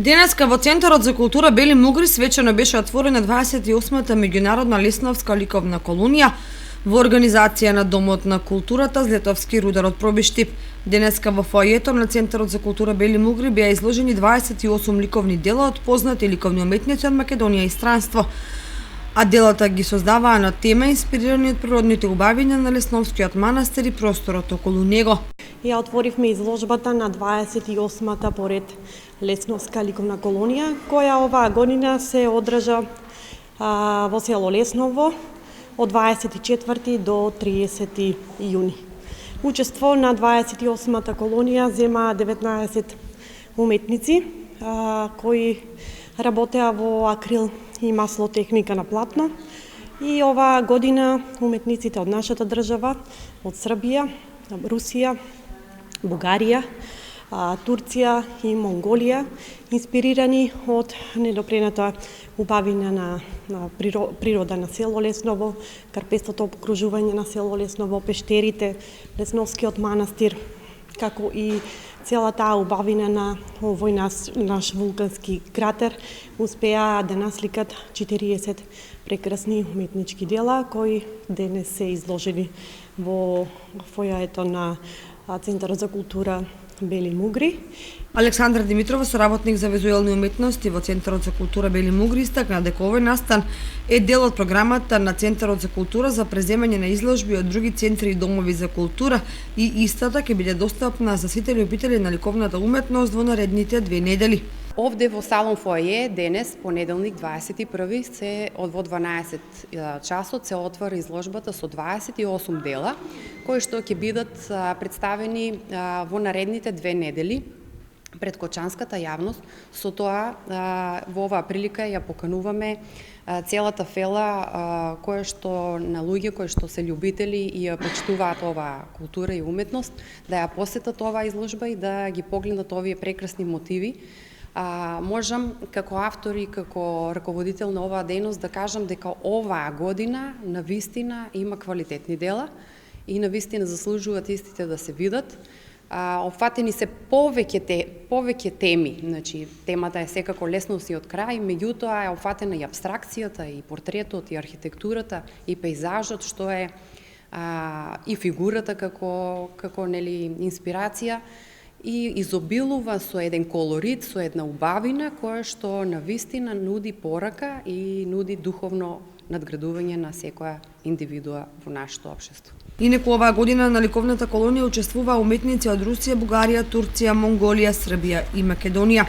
Денеска во Центарот за култура Бели Мугри свечено беше отворена 28-та меѓународна лесновска ликовна колонија во организација на Домот на културата Злетовски рудар од Пробиштип. Денеска во фоајето на Центарот за култура Бели Мугри беа изложени 28 ликовни дела од познати ликовни уметници од Македонија и странство, а делата ги создаваа на тема инспирирани од природните убавиња на Лесновскиот манастир и просторот околу него. Ја отворивме изложбата на 28-та поред Лесновска ликовна колонија, која оваа година се одржа во село Лесново од 24 до 30 јуни. Учество на 28-та колонија зема 19 уметници кои работеа во акрил и масло техника на платно. И оваа година уметниците од нашата држава, од Србија, Русија, Бугарија, Турција и Монголија, инспирирани од недопрената убавина на природа на село Лесново, карпестото окружување на село Лесново, пештерите, Лесновскиот манастир, како и цела таа убавина на овој наш вулкански кратер, успеа да насликат 40 прекрасни уметнички дела кои денес се изложени во фојаето на Центарот за култура Бели Мугри. Александра Димитрова, соработник за визуелни уметности во Центарот за култура Бели Мугри, истакна дека овој настан е дел од програмата на Центарот за култура за преземање на изложби од други центри и домови за култура и истата ќе биде достапна за сите љубители на ликовната уметност во наредните 2 недели. Овде во салон фоје денес, понеделник 21 се во 12 часот се отвара изложбата со 28 дела кои што ќе бидат представени во наредните 2 недели пред кочанската јавност. Со тоа во оваа прилика ја покануваме целата фела која што на луѓе кои што се љубители и ја почитуваат оваа култура и уметност да ја посетат оваа изложба и да ги погледнат овие прекрасни мотиви. Можам како автор и како раководител на оваа дејност да кажам дека оваа година навистина има квалитетни дела и навистина заслужуваат истите да се видат. Опфатени се повеќе теми, значи темата е секако Лесновскиот крај, меѓутоа е опфатена и апстракцијата, и портретот, и архитектурата, и пејзажот, што е и фигурата како нели инспирација, и изобилува со еден колорит, со една убавина која што навистина нуди порака и нуди духовно надградување на секоја индивидуа во нашето општество. Инаку оваа година на ликовната колонија учествуваа уметници од Русија, Бугарија, Турција, Монголија, Србија и Македонија.